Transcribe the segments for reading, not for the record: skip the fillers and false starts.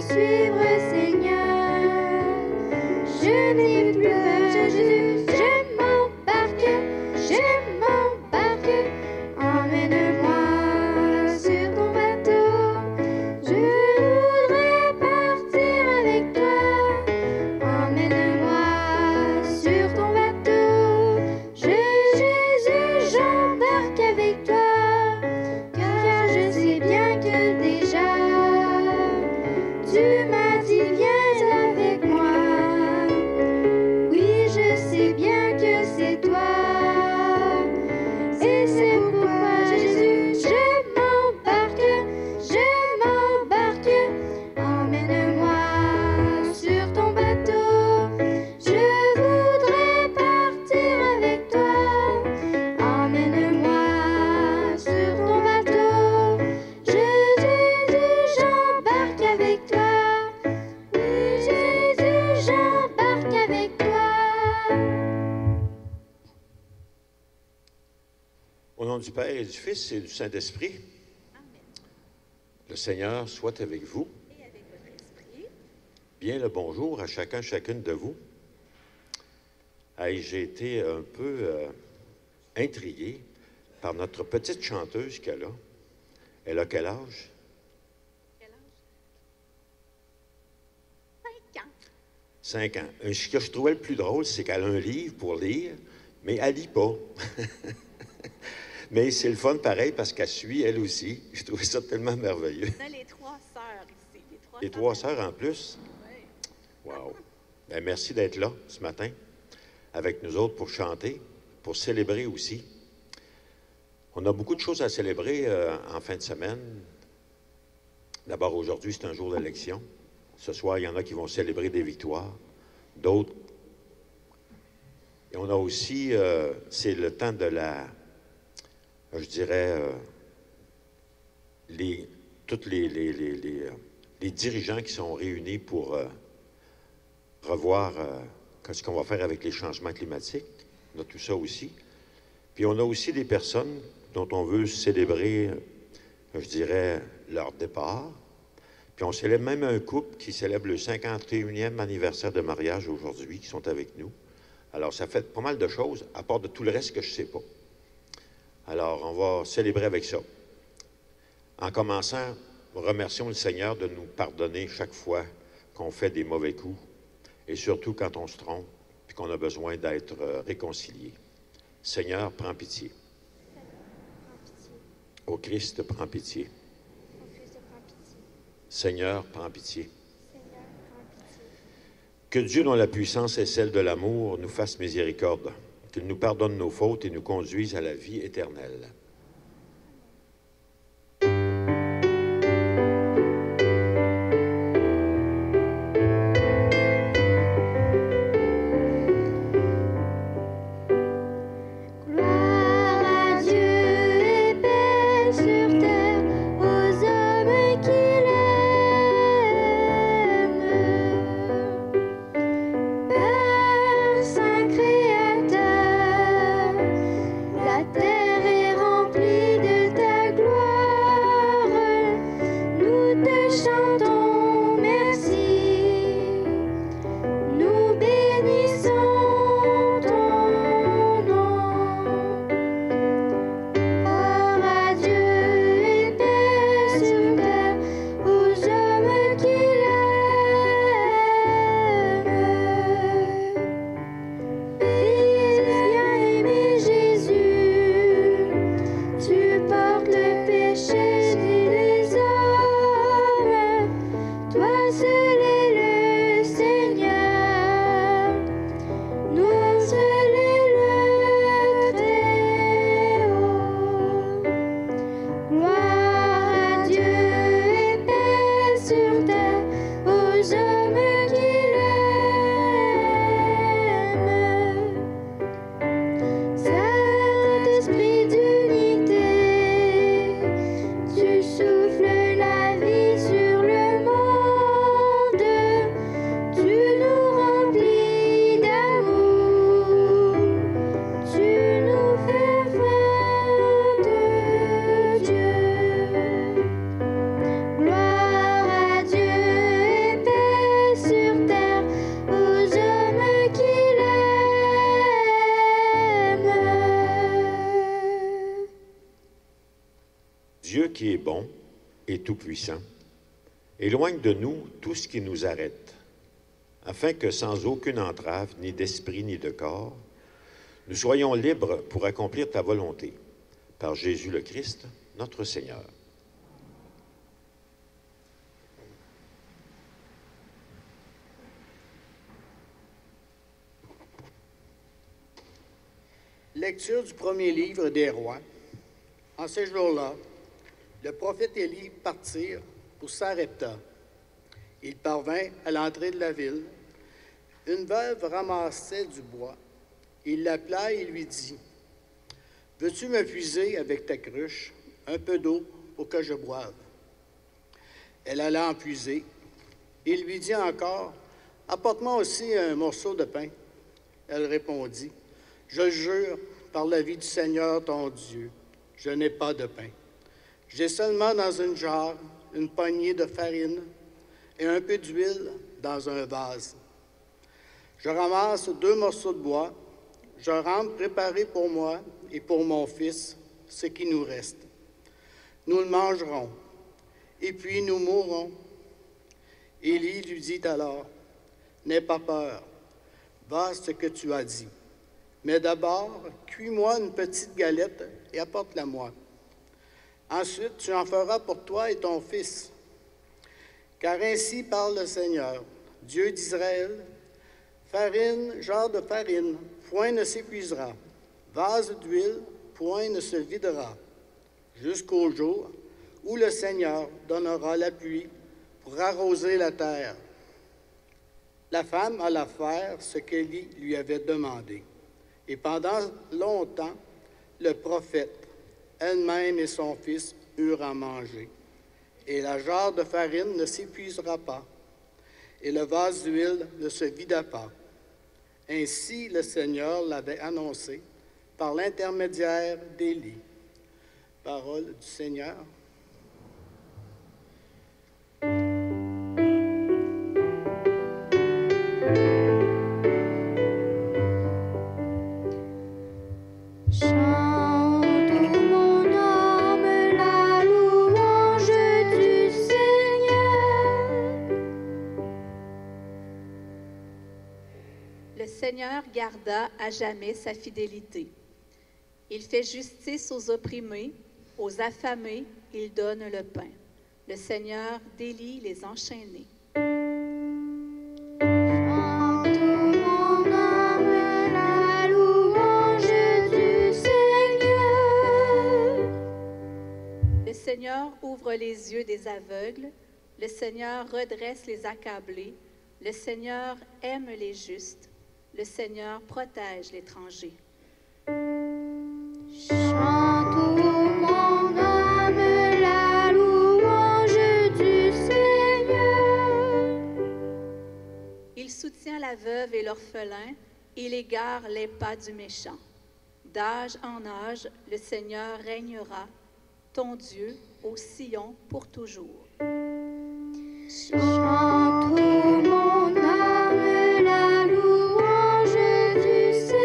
suivre, Seigneur. Je n'ai plus peur, Jésus, je m'embarque, emmène-moi sur ton bateau. Je voudrais partir avec toi, emmène-moi sur ton bateau. Jésus, j'embarque avec toi, car je sais bien que déjà tu m'as dit viens avec moi. Oui, je sais bien que c'est toi. Et c'est pourquoi Jésus, je m'embarque, emmène-moi sur ton bateau. Je voudrais partir avec toi, emmène-moi sur ton bateau. Jésus, j'embarque avec toi. Oui, Jésus, j'embarque avec toi. Au nom du Père et du Fils et du Saint-Esprit, le Seigneur soit avec vous. Et avec votre esprit. Bien le bonjour à chacun, chacune de vous. Hey, j'ai été un peu intrigué par notre petite chanteuse qu'elle a. Elle a quel âge? Quel âge? 5 ans. 5 ans. Ce que je trouvais le plus drôle, c'est qu'elle a un livre pour lire, mais elle lit pas. Mais c'est le fun pareil parce qu'elle suit elle aussi. Je trouvais ça tellement merveilleux. On a les 3 sœurs ici. Les 3 sœurs en plus. Oui. Wow. Ben, merci d'être là ce matin avec nous autres pour chanter, pour célébrer aussi. On a beaucoup de choses à célébrer en fin de semaine. D'abord, aujourd'hui, c'est un jour d'élection. Ce soir, il y en a qui vont célébrer des victoires, d'autres. Et on a aussi, c'est le temps de la, je dirais, tous les dirigeants qui sont réunis pour revoir ce qu'on va faire avec les changements climatiques. On a tout ça aussi. Puis on a aussi des personnes dont on veut célébrer, je dirais, leur départ. Puis on célèbre même un couple qui célèbre le 51e anniversaire de mariage aujourd'hui, qui sont avec nous. Alors, ça fait pas mal de choses, à part de tout le reste que je ne sais pas. Alors, on va célébrer avec ça. En commençant, remercions le Seigneur de nous pardonner chaque fois qu'on fait des mauvais coups, et surtout quand on se trompe, puis qu'on a besoin d'être réconcilié. Seigneur, prends pitié. Ô Christ, prends pitié. Seigneur, prends pitié. Que Dieu, dont la puissance est celle de l'amour, nous fasse miséricorde, qu'il nous pardonne nos fautes et nous conduise à la vie éternelle. Gloire à Dieu et paix sur terre aux hommes qui l'aiment. Père Saint Créateur, la terre est remplie de ta gloire. Nous te chantons merci. Nous bénissons ton nom. Gloire à Dieu et paix sur terre aux hommes qui l'aiment. Bien-aimé Jésus, tu portes le péché des hommes. Toi seul es le Seigneur, nous seul est le Très-Haut. Gloire à Dieu et paix sur terre aux hommes qui l'aiment. Saint-Esprit d'unité, tu souffles la vie sur le monde. Tu nous remplis d'amour, tu nous fais frères de Dieu. Gloire à Dieu bon et tout-puissant, éloigne de nous tout ce qui nous arrête, afin que sans aucune entrave, ni d'esprit ni de corps, nous soyons libres pour accomplir ta volonté, par Jésus le Christ, notre Seigneur. Lecture du premier livre des rois. En ces jours-là, le prophète Élie partit pour Sarepta. Il parvint à l'entrée de la ville. Une veuve ramassait du bois. Il l'appela et lui dit, « Veux-tu me puiser avec ta cruche un peu d'eau pour que je boive? » Elle alla en puiser. Il lui dit encore, « Apporte-moi aussi un morceau de pain. » Elle répondit, « Je jure par la vie du Seigneur ton Dieu, je n'ai pas de pain. J'ai seulement dans une jarre une poignée de farine et un peu d'huile dans un vase. Je ramasse 2 morceaux de bois, je rentre préparer pour moi et pour mon fils ce qui nous reste. Nous le mangerons, et puis nous mourrons. » Élie lui dit alors, « N'aie pas peur, va ce que tu as dit. Mais d'abord, cuis-moi une petite galette et apporte-la-moi. Ensuite, tu en feras pour toi et ton fils. Car ainsi parle le Seigneur, Dieu d'Israël, farine, jarre de farine, point ne s'épuisera, vase d'huile, point ne se videra, jusqu'au jour où le Seigneur donnera la pluie pour arroser la terre. » La femme alla faire ce qu'Élie lui avait demandé. Et pendant longtemps, le prophète, elle-même et son fils, eurent à manger. Et la jarre de farine ne s'épuisera pas, et le vase d'huile ne se vida pas. Ainsi le Seigneur l'avait annoncé par l'intermédiaire d'Élie. Parole du Seigneur. Le Seigneur garda à jamais sa fidélité. Il fait justice aux opprimés, aux affamés, il donne le pain. Le Seigneur délie les enchaînés. Chante mon âme la louange du Seigneur. Le Seigneur ouvre les yeux des aveugles. Le Seigneur redresse les accablés. Le Seigneur aime les justes. Le Seigneur protège l'étranger. Chante mon âme la louange du Seigneur. Il soutient la veuve et l'orphelin. Il égare les pas du méchant. D'âge en âge, le Seigneur régnera, ton Dieu, au Sion pour toujours. Chante mon âme la louange du Seigneur.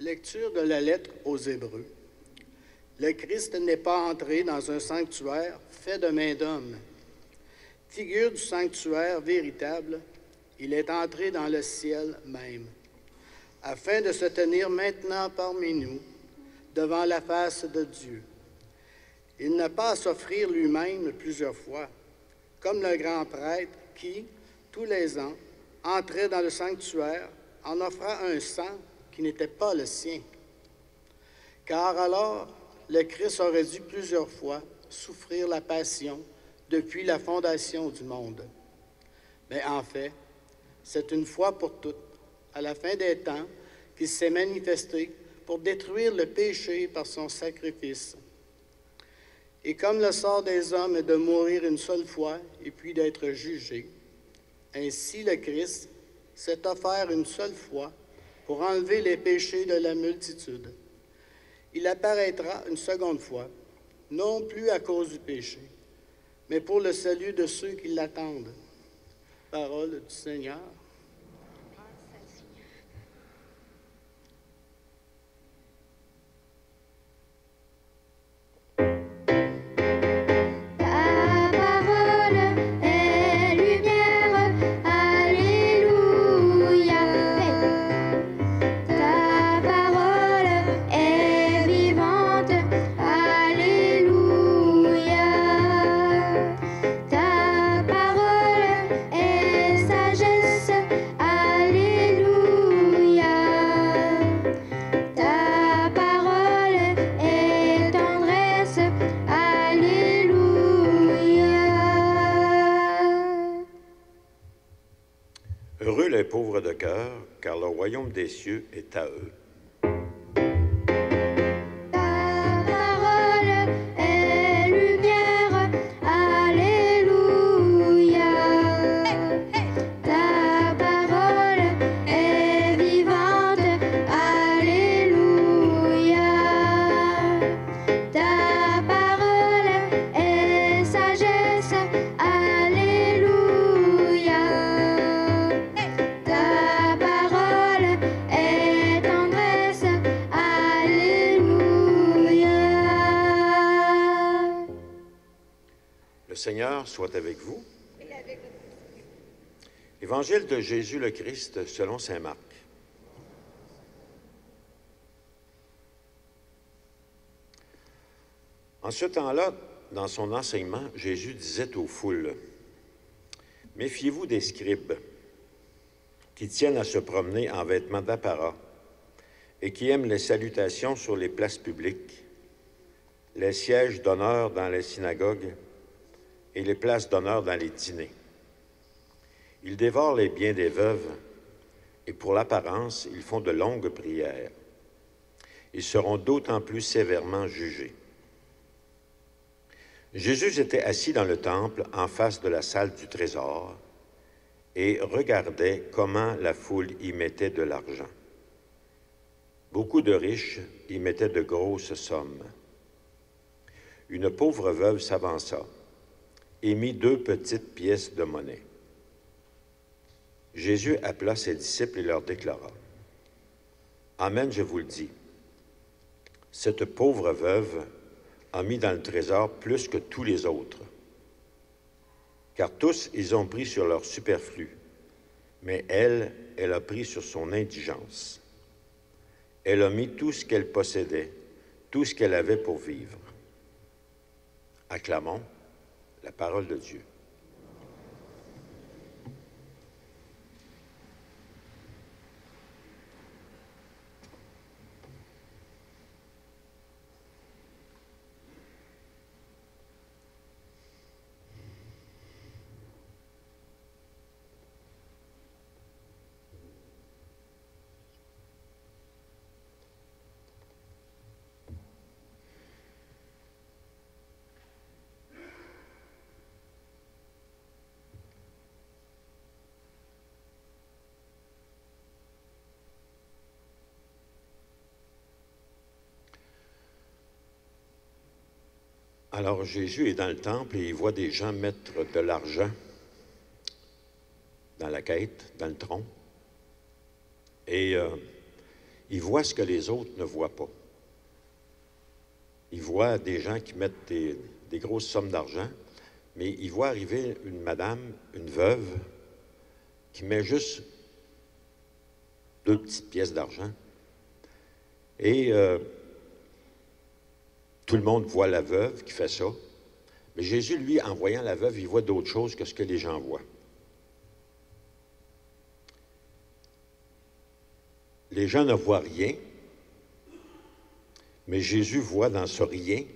Lecture de la lettre aux Hébreux. Le Christ n'est pas entré dans un sanctuaire fait de main d'homme. Figure du sanctuaire véritable, il est entré dans le ciel même, afin de se tenir maintenant parmi nous, devant la face de Dieu. Il n'a pas à s'offrir lui-même plusieurs fois, comme le grand prêtre qui, tous les ans, entrait dans le sanctuaire en offrant un sang qui n'était pas le sien. Car alors, le Christ aurait dû plusieurs fois souffrir la passion depuis la fondation du monde. Mais en fait, c'est une fois pour toutes, à la fin des temps, qu'il s'est manifesté pour détruire le péché par son sacrifice. Et comme le sort des hommes est de mourir une seule fois et puis d'être jugé, ainsi le Christ s'est offert une seule fois pour enlever les péchés de la multitude. Il apparaîtra une seconde fois, non plus à cause du péché, mais pour le salut de ceux qui l'attendent. Parole du Seigneur. royaume des cieux est à eux. Ta parole est lumière, alléluia. Ta parole est vivante, alléluia. Ta parole est sagesse, alléluia. Ta parole est tendresse, alléluia. Le Seigneur soit avec vous. Évangile de Jésus le Christ selon saint Marc. En ce temps-là, dans son enseignement, Jésus disait aux foules, « Méfiez-vous des scribes qui tiennent à se promener en vêtements d'apparat et qui aiment les salutations sur les places publiques, les sièges d'honneur dans les synagogues et les places d'honneur dans les dîners. Ils dévorent les biens des veuves et pour l'apparence, ils font de longues prières. Ils seront d'autant plus sévèrement jugés. » Jésus était assis dans le temple en face de la salle du trésor et regardait comment la foule y mettait de l'argent. Beaucoup de riches y mettaient de grosses sommes. Une pauvre veuve s'avança et mit 2 petites pièces de monnaie. Jésus appela ses disciples et leur déclara, « Amen, je vous le dis, cette pauvre veuve a mis dans le trésor plus que tous les autres. Car tous, ils ont pris sur leur superflu, mais elle, elle a pris sur son indigence. Elle a mis tout ce qu'elle possédait, tout ce qu'elle avait pour vivre. » Acclamons la parole de Dieu. Alors Jésus est dans le temple et il voit des gens mettre de l'argent dans la quête, dans le tronc. Et il voit ce que les autres ne voient pas. Il voit des gens qui mettent des grosses sommes d'argent, mais il voit arriver une madame, une veuve, qui met juste 2 petites pièces d'argent. Et tout le monde voit la veuve qui fait ça. Mais Jésus, lui, en voyant la veuve, il voit d'autres choses que ce que les gens voient. Les gens ne voient rien, mais Jésus voit dans ce rien,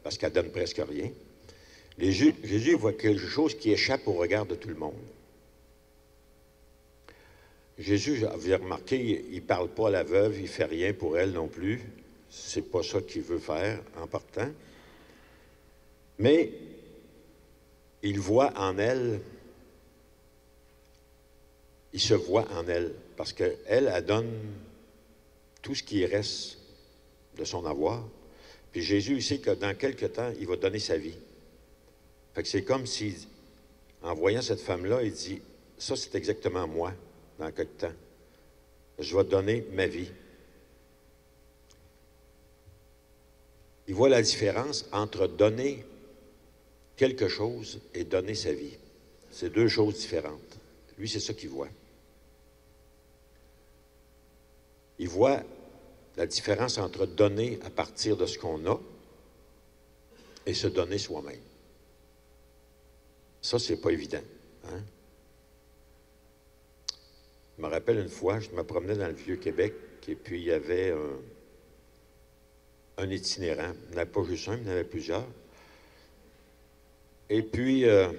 parce qu'elle donne presque rien, Jésus voit quelque chose qui échappe au regard de tout le monde. Jésus, vous avez remarqué, il ne parle pas à la veuve, il ne fait rien pour elle non plus. C'est pas ça qu'il veut faire en partant. Mais il voit en elle, il se voit en elle, parce qu'elle, elle donne tout ce qui reste de son avoir. Puis Jésus, il sait que dans quelque temps, il va donner sa vie. Fait que c'est comme si, en voyant cette femme-là, il dit, ça c'est exactement moi, dans quelque temps. Je vais donner ma vie. Il voit la différence entre donner quelque chose et donner sa vie. C'est 2 choses différentes. Lui, c'est ça qu'il voit. Il voit la différence entre donner à partir de ce qu'on a et se donner soi-même. Ça, c'est pas évident. Hein? Je me rappelle une fois, je me promenais dans le Vieux-Québec et puis il y avait un itinérant. Il n'y en avait pas juste un, il y en avait plusieurs. Et puis, je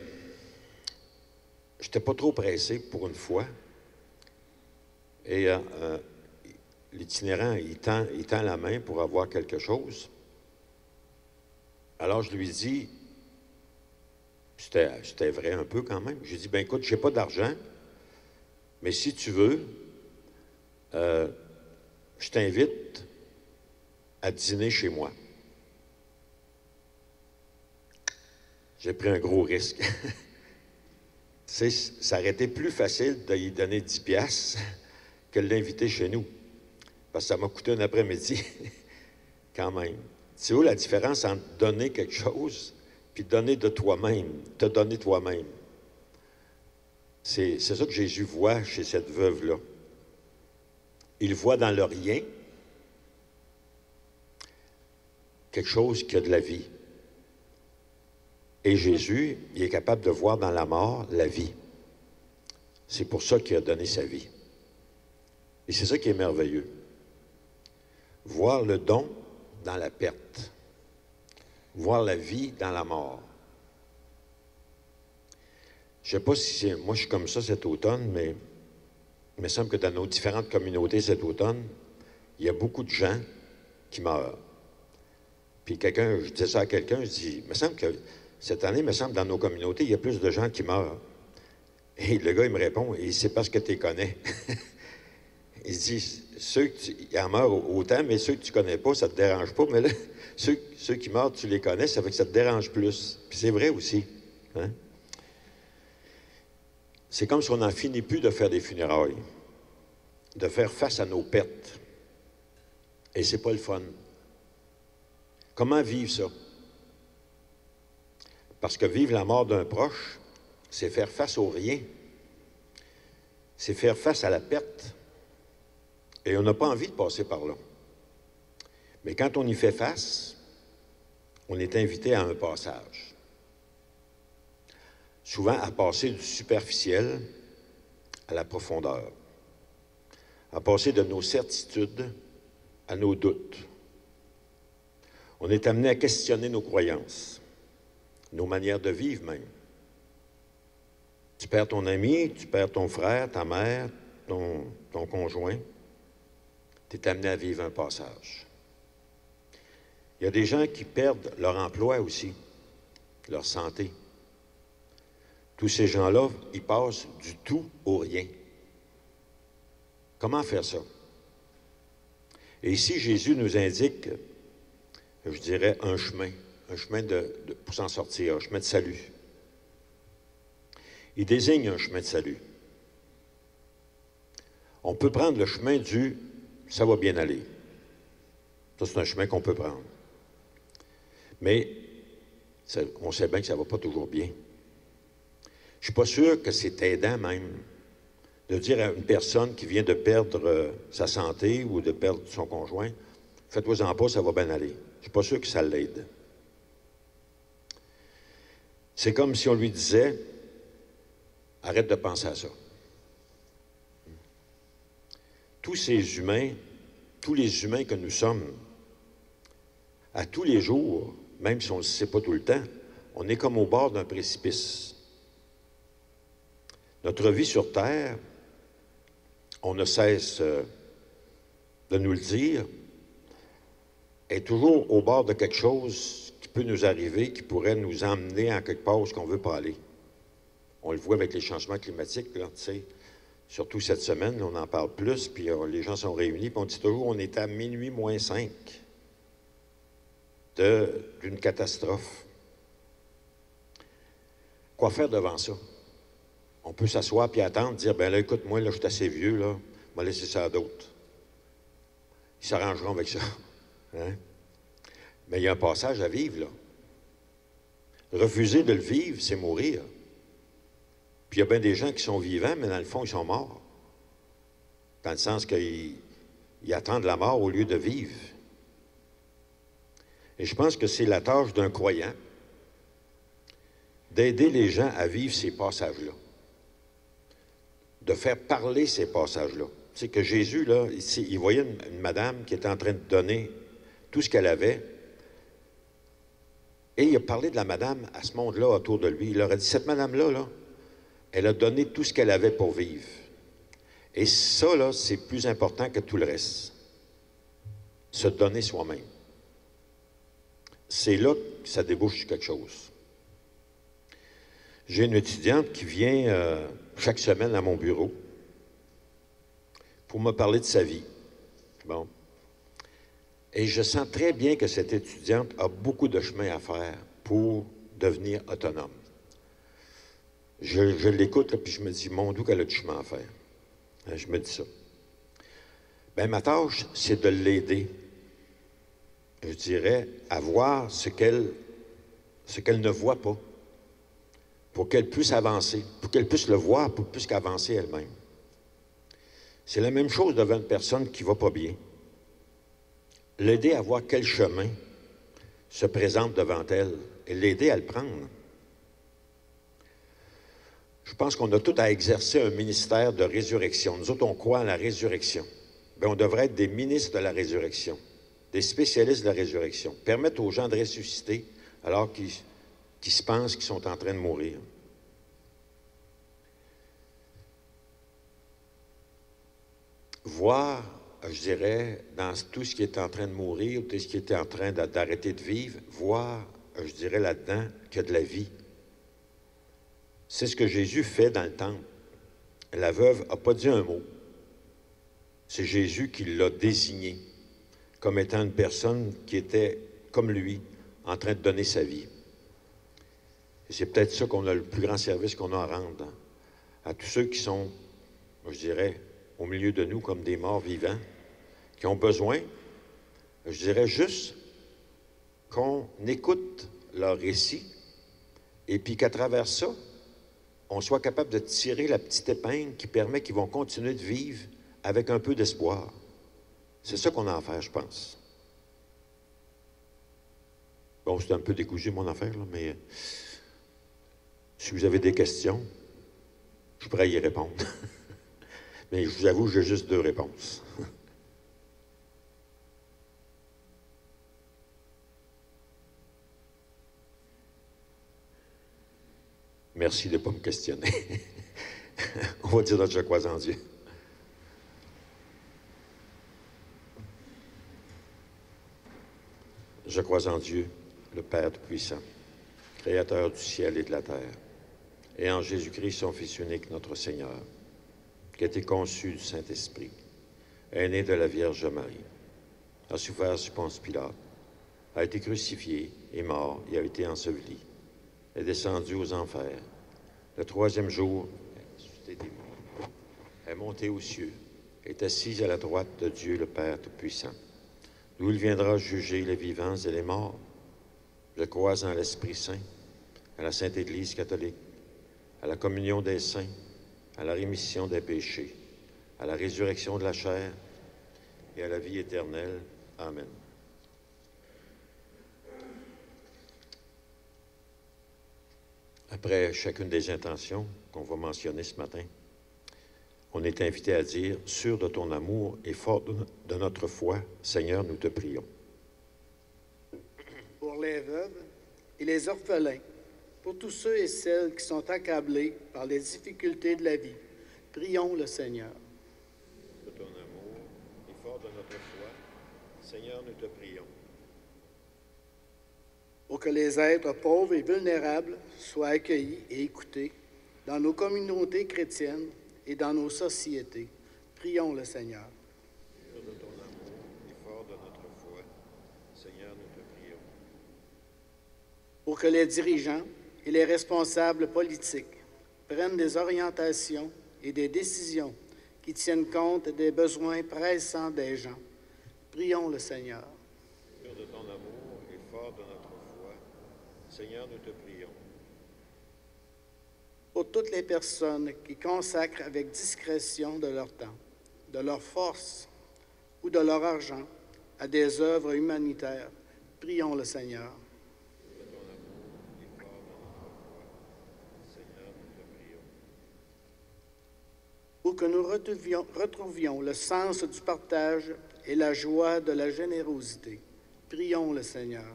n'étais pas trop pressé pour une fois. Et l'itinérant, il tend la main pour avoir quelque chose. Alors, je lui dis, c'était vrai un peu quand même. J'ai dit, ben écoute, je n'ai pas d'argent, mais si tu veux, je t'invite à dîner chez moi. J'ai pris un gros risque. Ça aurait été plus facile de lui donner 10 piastres que de l'inviter chez nous. Parce que ça m'a coûté un après-midi, quand même. C'est où la différence entre donner quelque chose puis donner de toi-même, te donner toi-même? C'est ça que Jésus voit chez cette veuve-là. Il voit dans le rien quelque chose qui a de la vie. Et Jésus, il est capable de voir dans la mort la vie. C'est pour ça qu'il a donné sa vie. Et c'est ça qui est merveilleux. Voir le don dans la perte. Voir la vie dans la mort. Je ne sais pas si moi je suis comme ça cet automne, mais il me semble que dans nos différentes communautés cet automne, il y a beaucoup de gens qui meurent. Puis je disais ça à quelqu'un, je dis, il me semble que cette année, il me semble, dans nos communautés, il y a plus de gens qui meurent. Et le gars, il me répond, et c'est parce que tu les connais. Il dit, il en meurt autant, mais ceux que tu ne connais pas, ça ne te dérange pas. Mais là, ceux qui meurent, tu les connais, ça fait que ça te dérange plus. Puis c'est vrai aussi. Hein? C'est comme si on n'en finit plus de faire des funérailles, de faire face à nos pertes. Et c'est pas le fun. Comment vivre ça? Parce que vivre la mort d'un proche, c'est faire face au rien. C'est faire face à la perte. Et on n'a pas envie de passer par là. Mais quand on y fait face, on est invité à un passage. Souvent à passer du superficiel à la profondeur. À passer de nos certitudes à nos doutes. On est amené à questionner nos croyances, nos manières de vivre même. Tu perds ton ami, tu perds ton frère, ta mère, ton conjoint. Tu es amené à vivre un passage. Il y a des gens qui perdent leur emploi aussi, leur santé. Tous ces gens-là, ils passent du tout au rien. Comment faire ça? Et ici, Jésus nous indique, je dirais, un chemin pour s'en sortir, un chemin de salut. Il désigne un chemin de salut. On peut prendre le chemin du « ça va bien aller ». Ça, c'est un chemin qu'on peut prendre. Mais on sait bien que ça ne va pas toujours bien. Je ne suis pas sûr que c'est aidant même de dire à une personne qui vient de perdre sa santé ou de perdre son conjoint, « faites-vous-en pas, ça va bien aller ». Je ne suis pas sûr que ça l'aide. C'est comme si on lui disait « arrête de penser à ça ». Tous ces humains, tous les humains que nous sommes, à tous les jours, même si on ne le sait pas tout le temps, on est comme au bord d'un précipice. Notre vie sur Terre, on ne cesse de nous le dire, est toujours au bord de quelque chose qui peut nous arriver, qui pourrait nous emmener à quelque part où on ne veut pas aller. On le voit avec les changements climatiques, là, tu sais. Surtout cette semaine, là, on en parle plus, puis les gens sont réunis, puis on dit toujours on est à minuit moins 5 d'une catastrophe. Quoi faire devant ça? On peut s'asseoir puis attendre, dire, ben là, écoute, moi, là, je suis assez vieux, là, je vais laisser ça à d'autres. Ils s'arrangeront avec ça. Hein? Mais il y a un passage à vivre, là. Refuser de le vivre, c'est mourir. Puis il y a bien des gens qui sont vivants, mais dans le fond, ils sont morts. Dans le sens qu'ils attendent la mort au lieu de vivre. Et je pense que c'est la tâche d'un croyant d'aider les gens à vivre ces passages-là. De faire parler ces passages-là. C'est que Jésus, là, ici, il voyait une madame qui était en train de donner tout ce qu'elle avait. Et il a parlé de la madame à ce monde-là autour de lui. Il leur a dit, cette madame-là, là, elle a donné tout ce qu'elle avait pour vivre. Et ça, là, c'est plus important que tout le reste. Se donner soi-même. C'est là que ça débouche sur quelque chose. J'ai une étudiante qui vient chaque semaine à mon bureau pour me parler de sa vie. Bon. Et je sens très bien que cette étudiante a beaucoup de chemin à faire pour devenir autonome. Je l'écoute, puis je me dis, mon Dieu, qu'elle a du chemin à faire. Je me dis ça. Bien, ma tâche, c'est de l'aider, je dirais, à voir ce qu'elle ne voit pas, pour qu'elle puisse avancer, pour qu'elle puisse le voir, pour qu'elle puisse avancer elle-même. C'est la même chose devant une personne qui ne va pas bien. L'aider à voir quel chemin se présente devant elle et l'aider à le prendre. Je pense qu'on a tout à exercer un ministère de résurrection. Nous autres, on croit à la résurrection. Bien, on devrait être des ministres de la résurrection, des spécialistes de la résurrection, permettre aux gens de ressusciter alors qu'ils se pensent qu'ils sont en train de mourir. Voir, je dirais, dans tout ce qui est en train de mourir, tout ce qui est en train d'arrêter de vivre, voir, je dirais là-dedans, qu'il y a de la vie. C'est ce que Jésus fait dans le temple. La veuve n'a pas dit un mot. C'est Jésus qui l'a désigné comme étant une personne qui était, comme lui, en train de donner sa vie. Et c'est peut-être ça qu'on a le plus grand service qu'on a à rendre à tous ceux qui sont, je dirais, au milieu de nous comme des morts vivants, qui ont besoin, je dirais juste qu'on écoute leur récit et puis qu'à travers ça, on soit capable de tirer la petite épingle qui permet qu'ils vont continuer de vivre avec un peu d'espoir. C'est ça qu'on a à faire, je pense. Bon, c'est un peu décousu, mon affaire, là, mais si vous avez des questions, je pourrais y répondre. Mais je vous avoue, j'ai juste 2 réponses. Merci de ne pas me questionner. On va dire notre je crois en Dieu. Je crois en Dieu, le Père Tout-Puissant, Créateur du ciel et de la terre, et en Jésus-Christ, son Fils unique, notre Seigneur, qui a été conçu du Saint-Esprit, est né de la Vierge Marie, a souffert sous Ponce Pilate, a été crucifié, est mort et a été enseveli, est descendu aux enfers. Le 3e jour, est monté aux cieux, est assis à la droite de Dieu le Père Tout-Puissant, d'où il viendra juger les vivants et les morts. Je crois en l'Esprit Saint, à la Sainte Église catholique, à la communion des saints, à la rémission des péchés, à la résurrection de la chair et à la vie éternelle. Amen. Après chacune des intentions qu'on va mentionner ce matin, on est invité à dire « Sûr de ton amour et fort de notre foi, Seigneur, nous te prions. » Pour les veuves et les orphelins, pour tous ceux et celles qui sont accablés par les difficultés de la vie, prions le Seigneur. De ton amour et fort de notre foi, Seigneur, nous te prions. Pour que les êtres pauvres et vulnérables soient accueillis et écoutés dans nos communautés chrétiennes et dans nos sociétés. Prions le Seigneur. De ton amour et fort de notre foi, Seigneur, nous te prions. Pour que les dirigeants et les responsables politiques prennent des orientations et des décisions qui tiennent compte des besoins pressants des gens. Prions le Seigneur. De ton amour et fort de notre foi, Seigneur, nous te prions. Pour toutes les personnes qui consacrent avec discrétion de leur temps, de leur force ou de leur argent à des œuvres humanitaires, prions le Seigneur. De ton amour et fort de notre foi, Seigneur, nous te prions. Pour que nous retrouvions le sens du partage et la joie de la générosité, prions le Seigneur.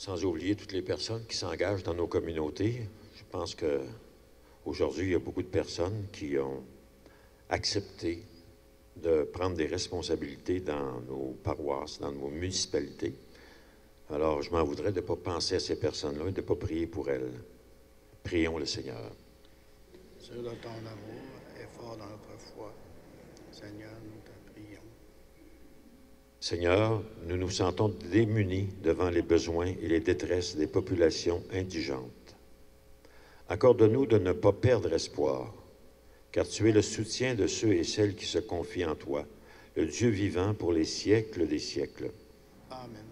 sans oublier toutes les personnes qui s'engagent dans nos communautés. Je pense qu'aujourd'hui, il y a beaucoup de personnes qui ont accepté de prendre des responsabilités dans nos paroisses, dans nos municipalités. Alors, je m'en voudrais de ne pas penser à ces personnes-là et de ne pas prier pour elles. Prions le Seigneur. Sur de ton amour et fort dans notre foi, Seigneur, nous te prions. Seigneur, nous nous sentons démunis devant les besoins et les détresses des populations indigentes. Accorde-nous de ne pas perdre espoir, car tu es le soutien de ceux et celles qui se confient en toi, le Dieu vivant pour les siècles des siècles. Amen.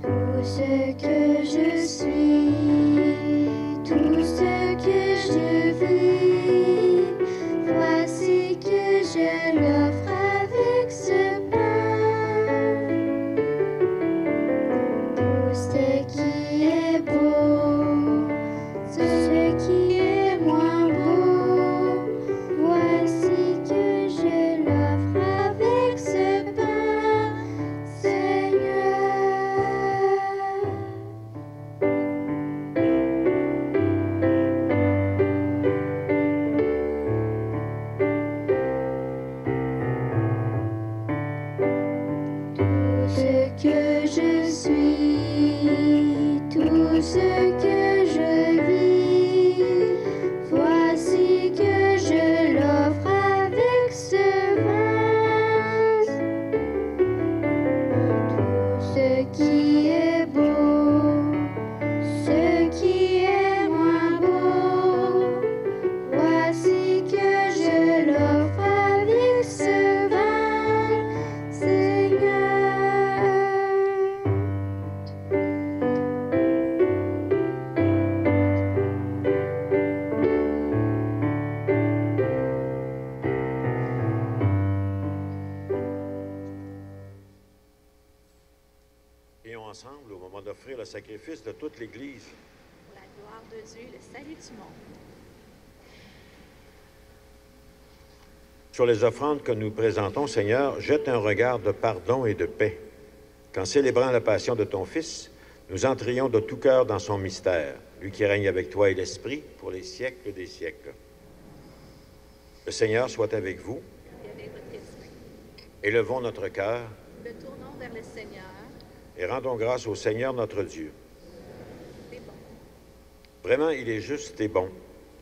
Tout ce que je suis, tout ce que je vis, voici que je l'offre avec ce pain. Tout ce qui est beau, ce qui est moins beau, voici que je l'offre avec ce pain, Seigneur. Tout ce que je suis, tout ce que je vis, voici que je l'offre avec ce vin. Tout ce qui est beau, ce qui est moins beau, voici que je l'offre avec ce vin, Seigneur. Prions ensemble au moment d'offrir le sacrifice de toute l'Église. Pour la gloire de Dieu et le salut du monde. Sur les offrandes que nous présentons, Seigneur, jette un regard de pardon et de paix. Qu'en célébrant la passion de ton Fils, nous entrions de tout cœur dans son mystère, lui qui règne avec toi et l'Esprit pour les siècles des siècles. Le Seigneur soit avec vous. Et avec votre esprit. Élevons notre cœur Le tournons vers le Seigneur. et rendons grâce au Seigneur notre Dieu. C'est bon. Vraiment, il est juste et bon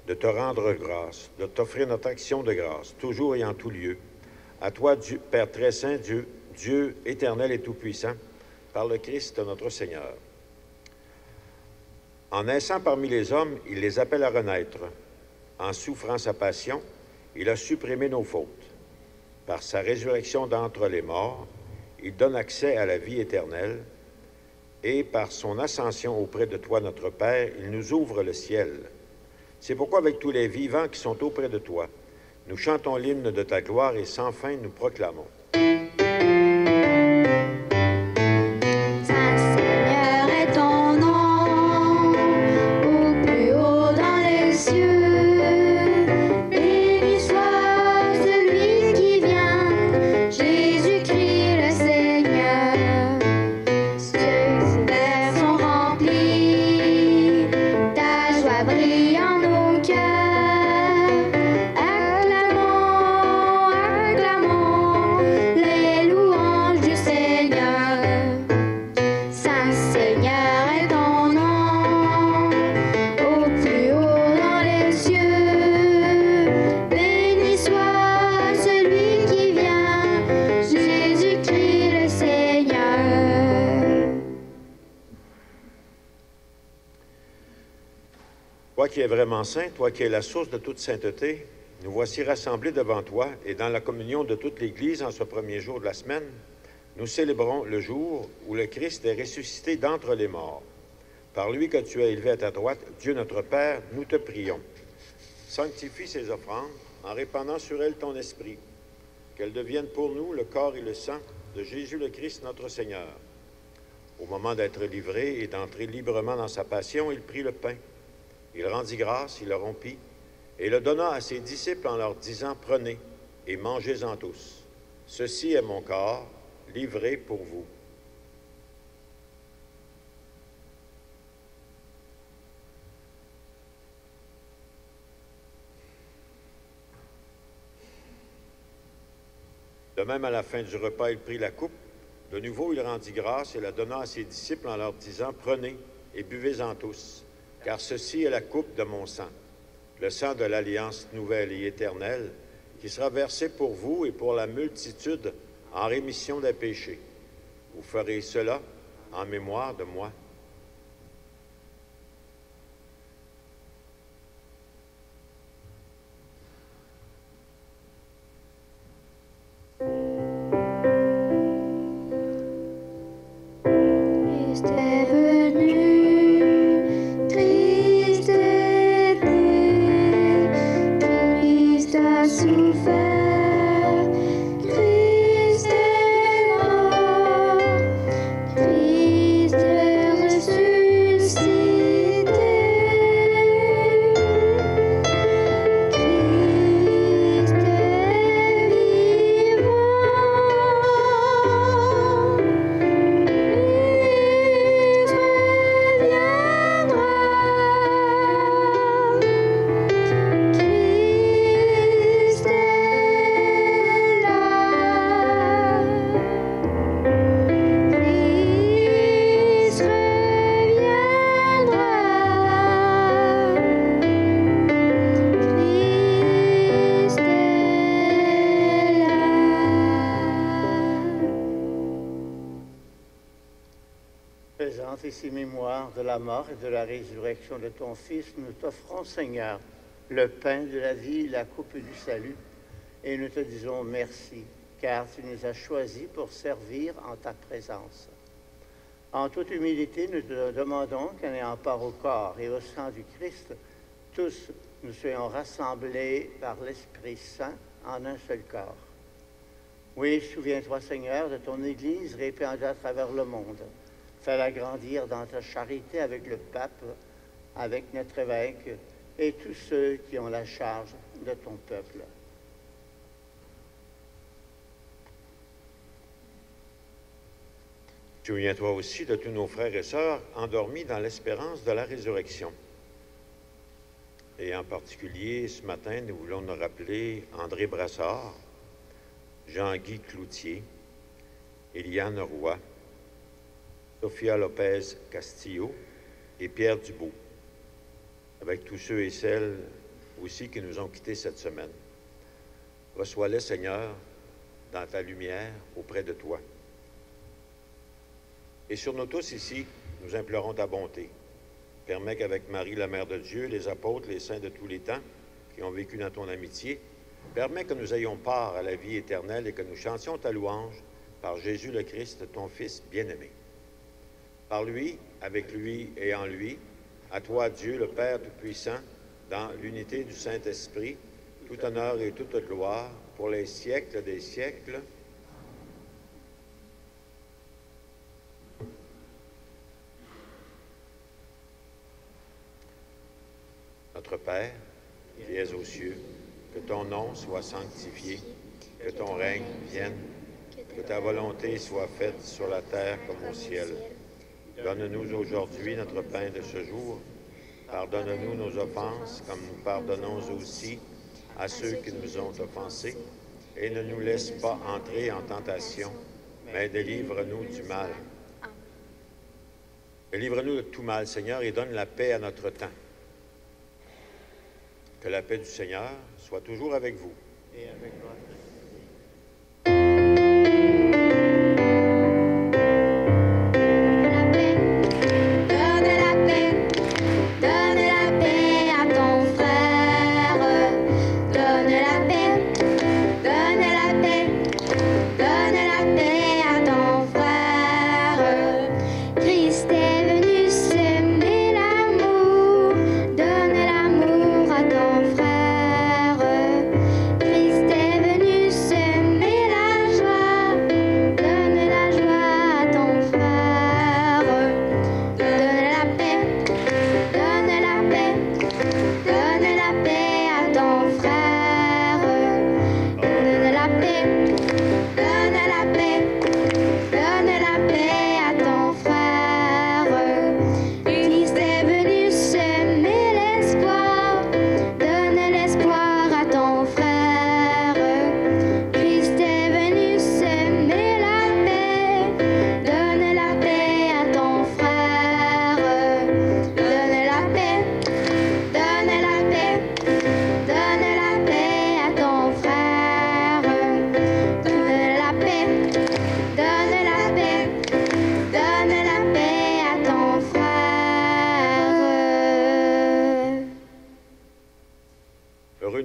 de te rendre grâce, de t'offrir notre action de grâce, toujours et en tout lieu. À toi, Dieu, Père très saint, Dieu éternel et tout-puissant, par le Christ notre Seigneur. En naissant parmi les hommes, il les appelle à renaître. En souffrant sa passion, il a supprimé nos fautes. Par sa résurrection d'entre les morts, il donne accès à la vie éternelle. Et par son ascension auprès de toi, notre Père, il nous ouvre le ciel. C'est pourquoi, avec tous les vivants qui sont auprès de toi, nous chantons l'hymne de ta gloire et sans fin nous proclamons. Saint Seigneur est ton nom, au plus haut dans les cieux. Béni soit celui qui vient, Jésus-Christ le Seigneur. Ceux vers sont remplis, ta joie brille en nos cœurs. Acclamons, acclamons les louanges du Seigneur. Saint Seigneur est ton nom, au plus haut dans les cieux. Béni soit celui qui vient, Jésus-Christ le Seigneur. Toi qui es vraiment saint, toi qui es la source de toute sainteté, nous voici rassemblés devant toi et dans la communion de toute l'Église en ce premier jour de la semaine, nous célébrons le jour où le Christ est ressuscité d'entre les morts. Par lui que tu as élevé à ta droite, Dieu notre Père, nous te prions. Sanctifie ces offrandes en répandant sur elles ton esprit, qu'elles deviennent pour nous le corps et le sang de Jésus le Christ notre Seigneur. Au moment d'être livré et d'entrer librement dans sa passion, il prit le pain. Il rendit grâce, il le rompit, et le donna à ses disciples en leur disant, « Prenez et mangez-en tous. Ceci est mon corps, livré pour vous. » De même, à la fin du repas, il prit la coupe. De nouveau, il rendit grâce et la donna à ses disciples en leur disant, « Prenez et buvez-en tous, car ceci est la coupe de mon sang, le sang de l'alliance nouvelle et éternelle, qui sera versé pour vous et pour la multitude en rémission des péchés. Vous ferez cela en mémoire de moi. » Christ est venu, Christ est né, Christ a souffert, Christ est mort, Christ est ressuscité, Christ est vivant. Présente ici mémoire de la mort et de la résurrection de ton Fils, nous t'offrons, Seigneur, le pain de la vie, la coupe du salut, et nous te disons merci, car tu nous as choisis pour servir en ta présence. En toute humilité, nous te demandons qu'en ayant part au corps et au sang du Christ, tous nous soyons rassemblés par l'Esprit Saint en un seul corps. Oui, souviens-toi, Seigneur, de ton Église répandue à travers le monde. Fais-la grandir dans ta charité avec le pape, avec notre évêque et tous ceux qui ont la charge de ton peuple. Souviens-toi aussi de tous nos frères et sœurs endormis dans l'espérance de la résurrection. Et en particulier, ce matin, nous voulons nous rappeler André Brassard, Jean-Guy Cloutier, Eliane Roy, Sofia Lopez Castillo et Pierre Dubout, avec tous ceux et celles aussi qui nous ont quittés cette semaine. Reçois-les, Seigneur, dans ta lumière auprès de toi. Et sur nous tous ici, nous implorons ta bonté. Permets qu'avec Marie, la Mère de Dieu, les apôtres, les saints de tous les temps, qui ont vécu dans ton amitié, permets que nous ayons part à la vie éternelle et que nous chantions ta louange par Jésus le Christ, ton Fils bien-aimé. Par lui, avec lui et en lui, à toi, Dieu, le Père Tout-Puissant, dans l'unité du Saint-Esprit, tout honneur et toute gloire, pour les siècles des siècles. Notre Père, qui es aux cieux, que ton nom soit sanctifié, que ton règne vienne, que ta volonté soit faite sur la terre comme au ciel. Donne-nous aujourd'hui notre pain de ce jour. Pardonne-nous nos offenses, comme nous pardonnons aussi à ceux qui nous ont offensés. Et ne nous laisse pas entrer en tentation, mais délivre-nous du mal. Délivre-nous de tout mal, Seigneur, et donne la paix à notre temps. Que la paix du Seigneur soit toujours avec vous. Et avec toi. Donne la paix à ton frère, donne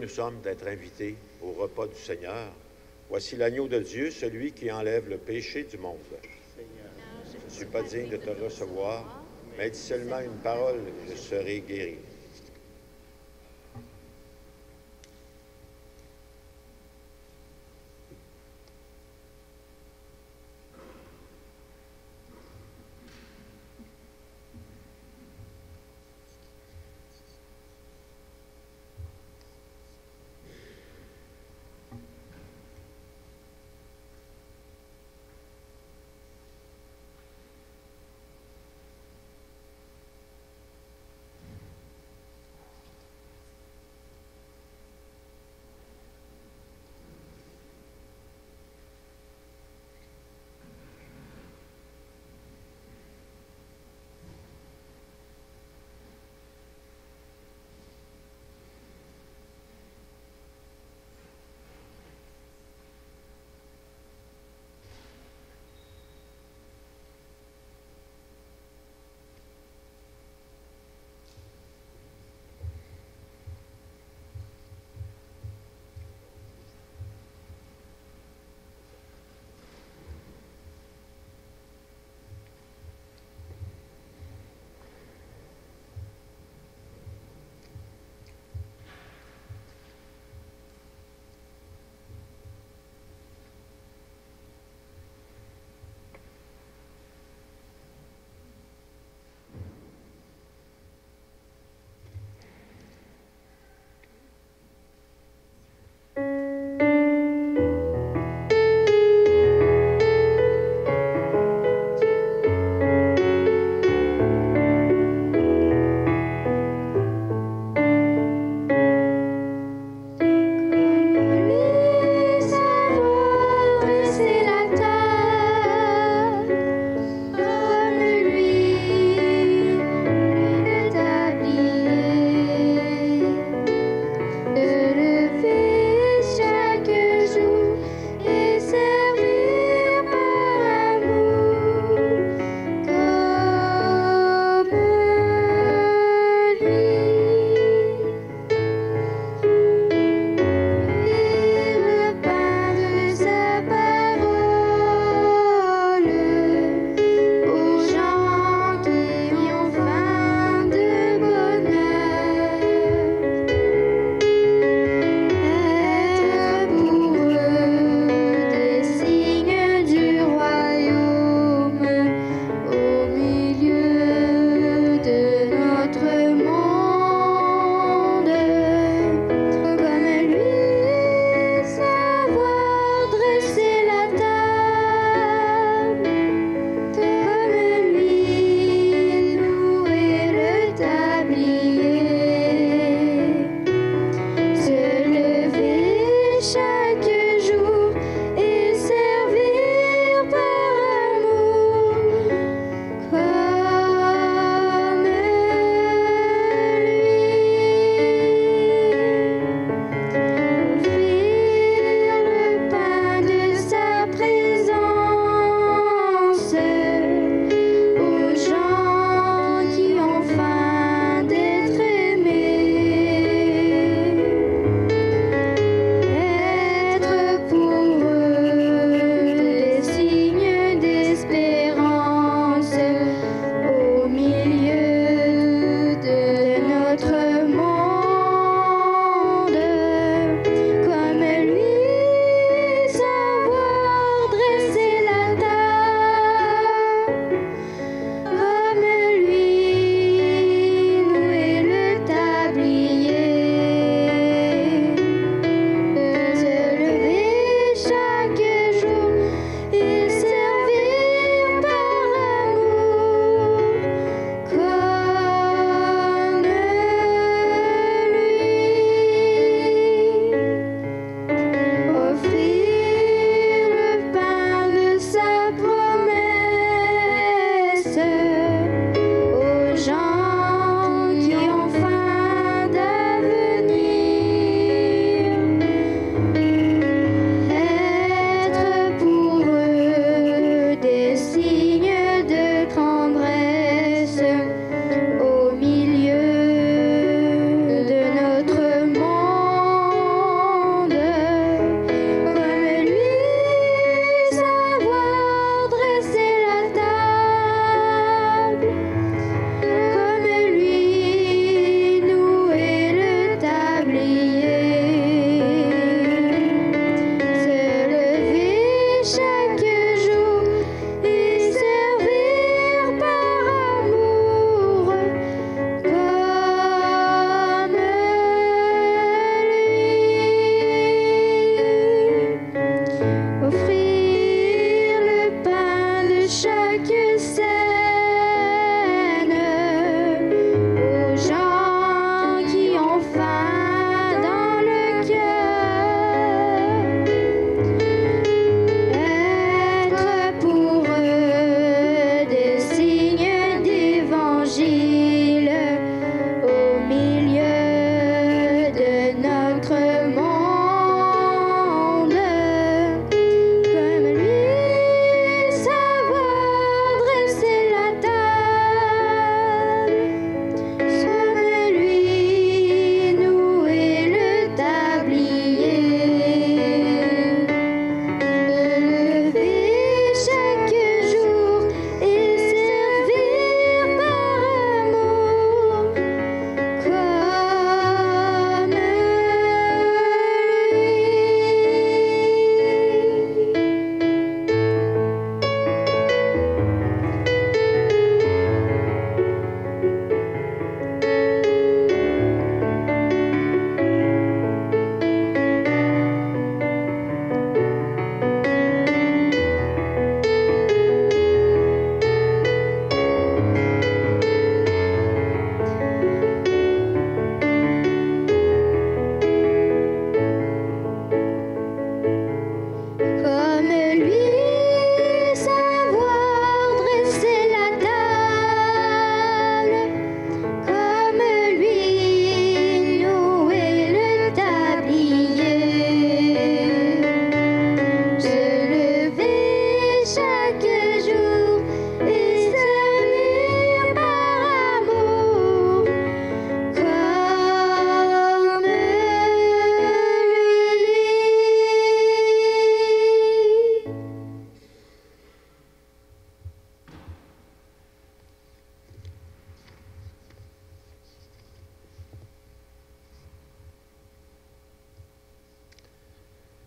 nous sommes d'être invités au repas du Seigneur. Voici l'agneau de Dieu, celui qui enlève le péché du monde. Je ne suis pas digne de te recevoir, mais dis seulement une parole, je serai guéri.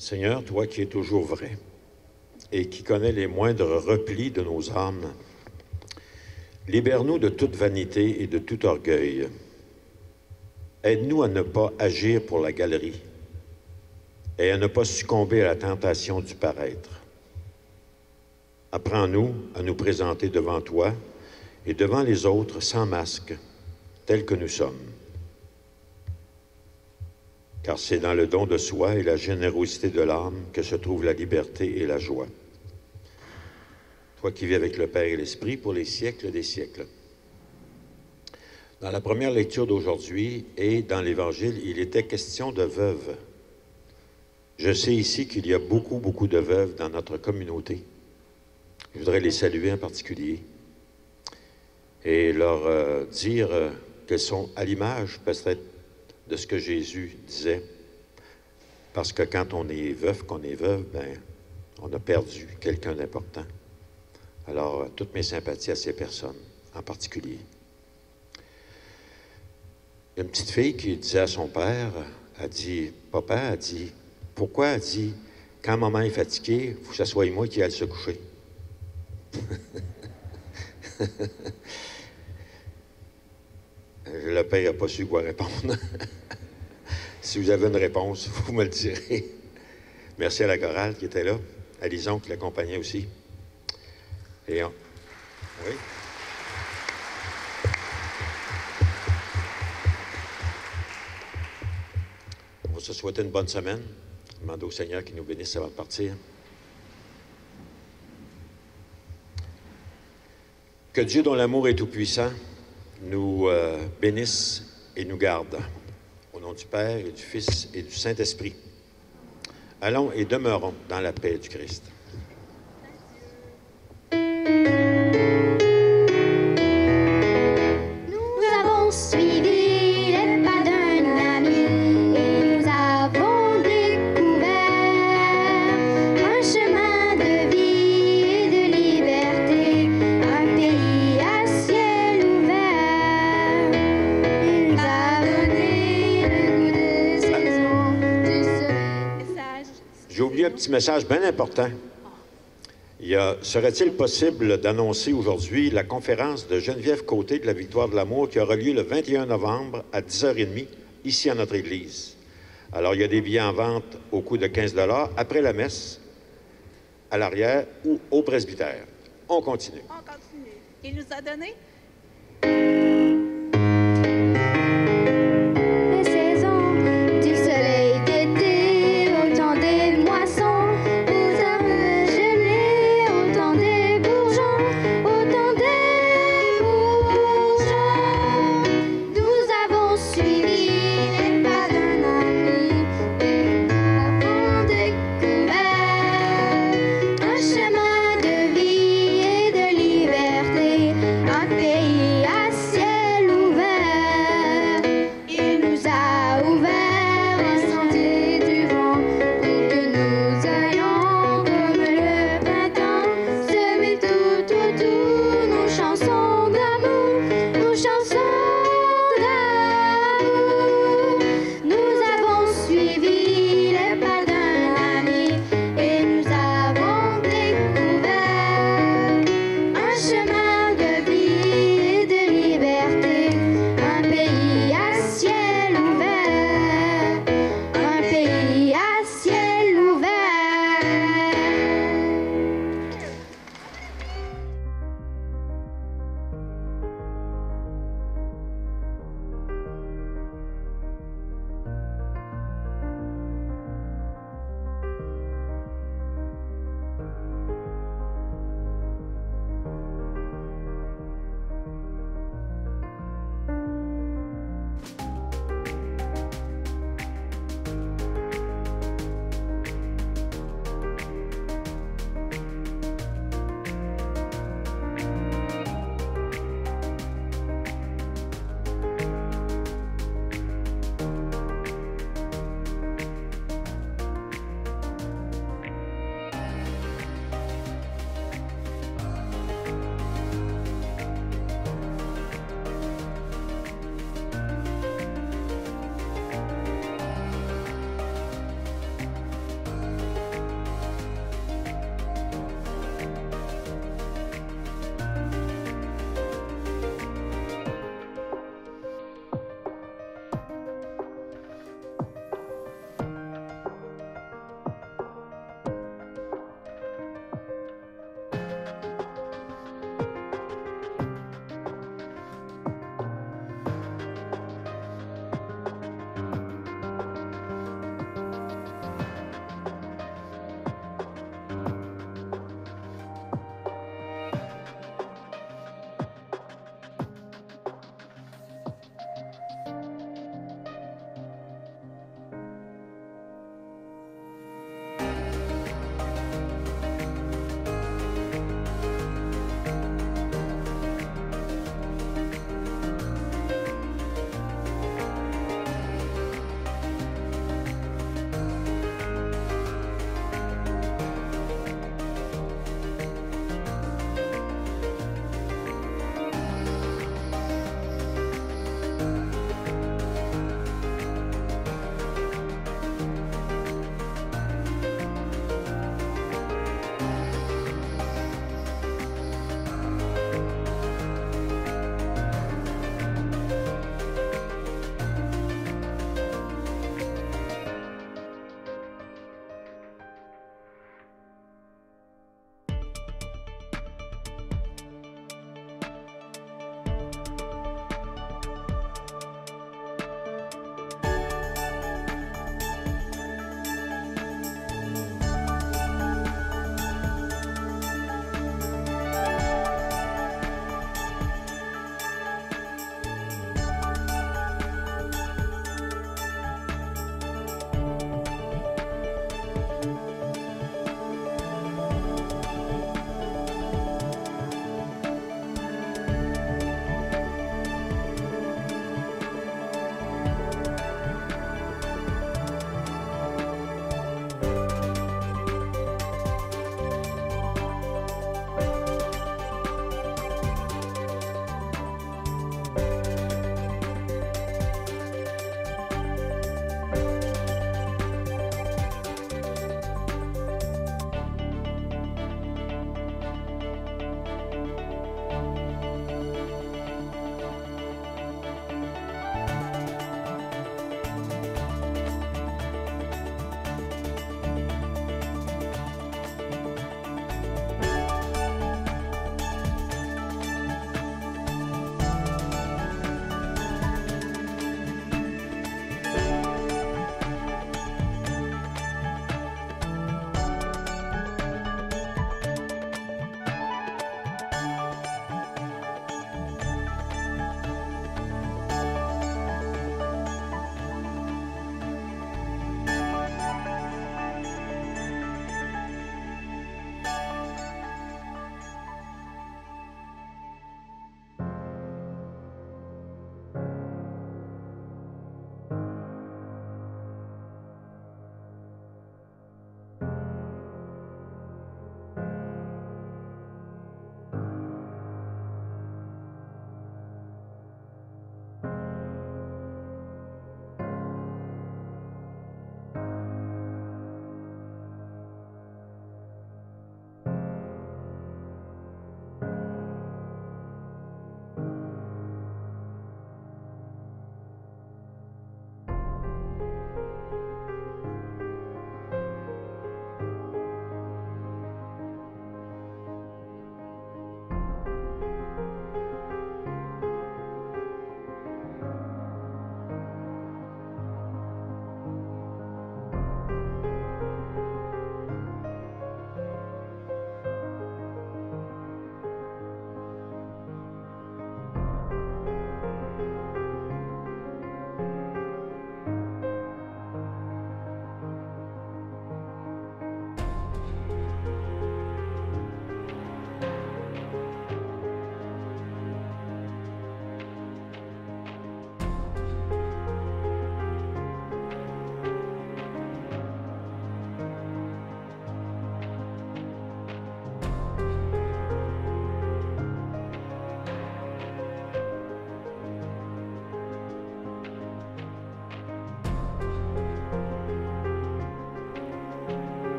Seigneur, toi qui es toujours vrai et qui connais les moindres replis de nos âmes, libère-nous de toute vanité et de tout orgueil. Aide-nous à ne pas agir pour la galerie et à ne pas succomber à la tentation du paraître. Apprends-nous à nous présenter devant toi et devant les autres sans masque, tels que nous sommes. Car c'est dans le don de soi et la générosité de l'âme que se trouve la liberté et la joie. Toi qui vis avec le Père et l'Esprit pour les siècles des siècles. Dans la première lecture d'aujourd'hui et dans l'Évangile, il était question de veuves. Je sais ici qu'il y a beaucoup de veuves dans notre communauté. Je voudrais les saluer en particulier et leur dire qu'elles sont à l'image peut-être de ce que Jésus disait. Parce que quand on est veuf, ben, on a perdu quelqu'un d'important. Alors, toutes mes sympathies à ces personnes, en particulier. Il y a une petite fille qui disait à son père, elle dit, « Papa, elle dit, pourquoi, elle dit, quand maman est fatiguée, il faut que ça soit moi qui aille se coucher. » Le père n'a pas su quoi répondre. Si vous avez une réponse, vous me le direz. Merci à la chorale qui était là, à Lison qui l'accompagnait aussi. Et on... Oui. On va se souhaiter une bonne semaine. Demander au Seigneur qu'il nous bénisse avant de partir. Que Dieu, dont l'amour est tout-puissant, nous bénisse et nous garde. Au nom du Père et du Fils et du Saint-Esprit. Allons et demeurons dans la paix du Christ. Nous avons suivi les pas d'un ami et nous avons découvert un chemin de vie et de liberté, un pays à ciel ouvert. Il nous a donné le goût de saison, du soleil. Message. J'ai oublié un petit message bien important. Serait-il possible d'annoncer aujourd'hui la conférence de Geneviève Côté de la Victoire de l'Amour qui aura lieu le 21 novembre à 10h30 ici à notre église? Alors, il y a des billets en vente au coût de 15 $ après la messe, à l'arrière ou au presbytère. On continue. On continue. Il nous a donné